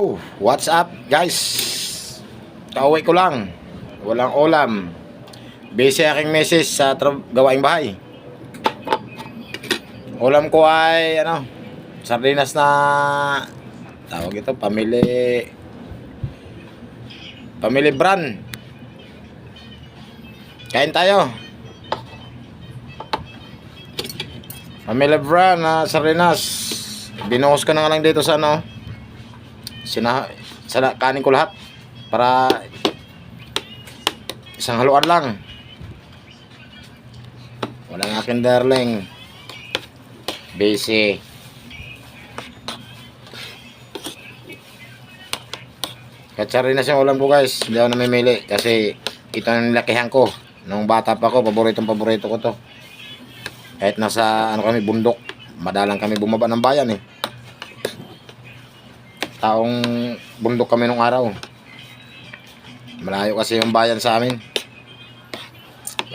Oh, what's up guys? Kauwi ko lang. Walang ulam. Busy aking misis sa gawaing bahay. Ulam ko ay sardinas na tawag ito, Family brand. Kain tayo. Family brand na sardinas. Binuhos ko na nga lang dito sa kanin ko lahat para isang haluan lang. Walang aking darling. Busy. Katsarinas yung ulam ko guys. Hindi ako namimili kasi ito ang nilakihan ko. Nung bata pa ko, paborito ko to. Kahit nasa kami bundok, madalang kami bumaba ng bayan eh. Taong bundok kami nung araw. Malayo kasi yung bayan sa amin.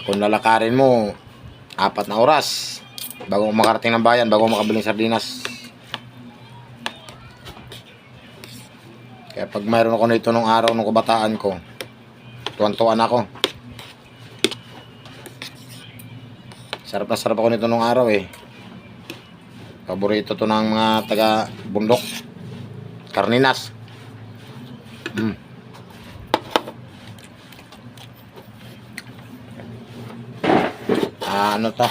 Kung lalakarin mo 4 na oras bago makarating ng bayan, bago makabiling sardinas. Kaya pag mayroon ako nito nung araw nung kabataan ko, tuwan-tuwan ako. Sarap na sarap ako nito nung araw eh. Paborito to ng mga taga bundok. Karninas. Ano to?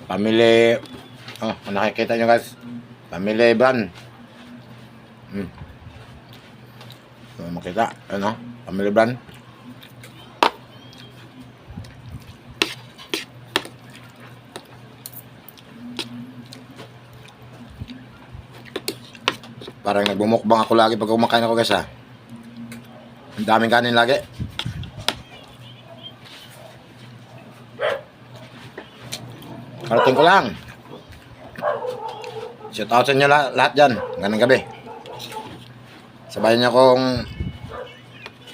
Family. Nakikita nyo guys. Family brand. Makita. Family brand. Parang nagbumukbang ako lagi pag kumakain ako guys ha. Ang daming kanin lagi. Karating ko lang. Shout out sa inyo lahat dyan. Ganang gabi. Sabayan niyo akong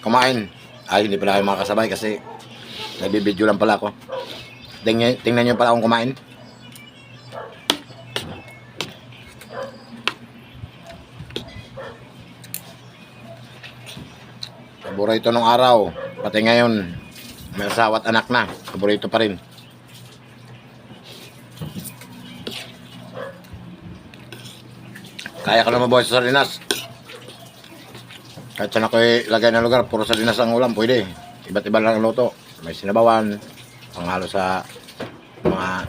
kumain. Ay, hindi pala kayo makakasabay kasi nagbibideo lang pala ako. Tingnan niyo pala akong kumain. Paborito nung araw. Pati ngayon, may asawa at anak na. Paborito pa rin. Kaya ka na mabuhay sa sardinas. Kahit saan ako ilagay na lugar, puro sardinas ang ulam, pwede. Iba't iba lang ang luto. May sinabawan, panghalo sa mga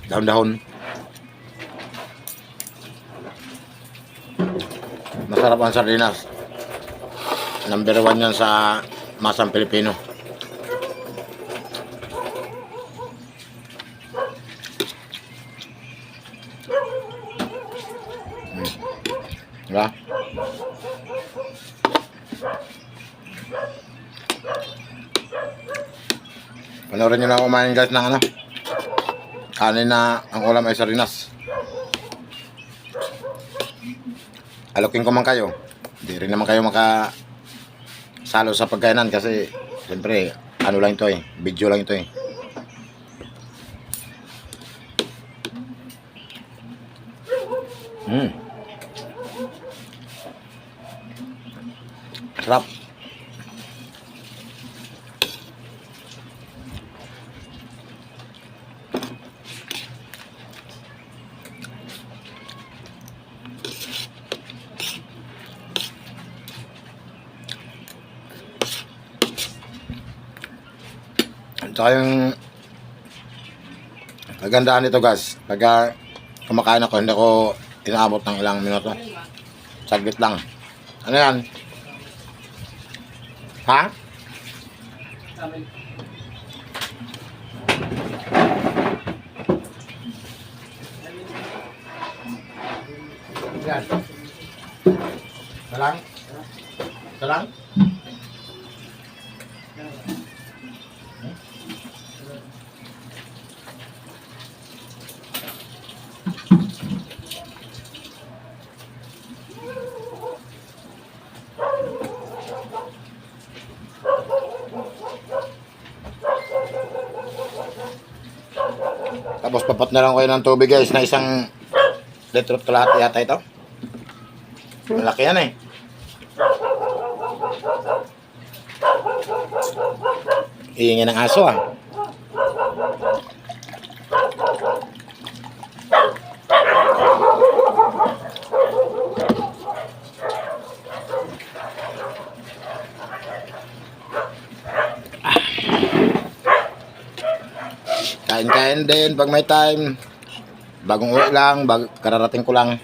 dahon-dahon. Masarap ang sardinas. Number 1 yan sa masang Pilipino. Diba? Panoorin nyo na kumain guys ng kanin na ang ulam ay sardinas. Alokin ko man kayo. Hindi rin naman kayo salo sa pagkainan kasi siyempre lang ito eh, video lang ito eh. Sarap. Tsaka yung kagandahan nito guys, pag kumakain ako, hindi ko inaabot ng ilang minuto. Saglit lang. Ano yan? Ha? Yan. Salang? Salang? Tapos papat na lang kayo ng tubig guys na 1 litro at kalahati yata ito. Malaki yan eh. Iingay ng aso ah. Kain-kain din pag may time. Bagong uwi lang, kararating ko lang.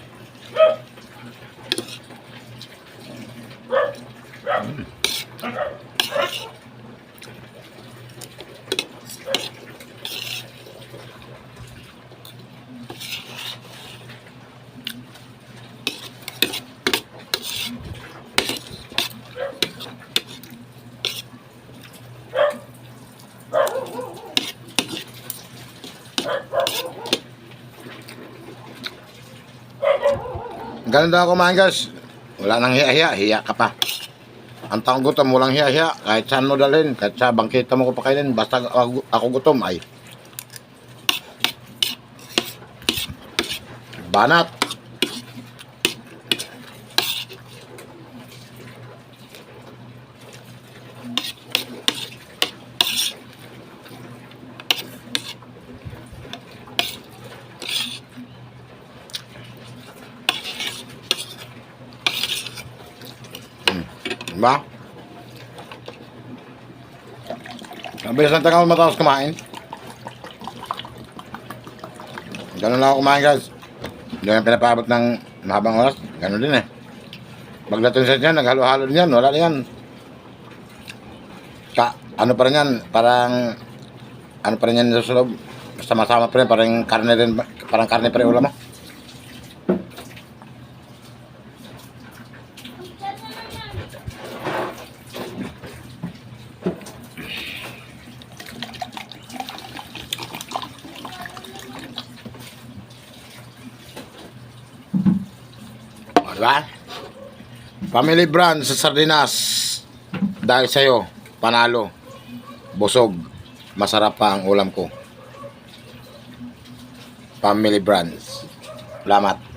Ganun daw ako kumain guys. Wala nang hiya-hiya, hiya ka pa. Ang taong gutom, walang hiya-hiya. Kahit saan mo dalhin, kahit sa bangkita mo ko pakainin, basta ako gutom ay. Banat. Diba? Mabilis lang tayo matapos kumain. Ganun lang ako kumain guys. Hindi lang pinapaabot ng mahabang oras. Ganun din eh. Pagdating sa dyan, naghalo-halo din yan. Wala na yan. Ano pa rin yan? Parang ano pa rin yan sa loob. Sama-sama pa rin. Parang karne rin. Parang karne pa rin ulam mo. Diba? Family brand sa sardinas. Dahil sa'yo, panalo. Busog. Masarap pa ang ulam ko. Family brands. Salamat.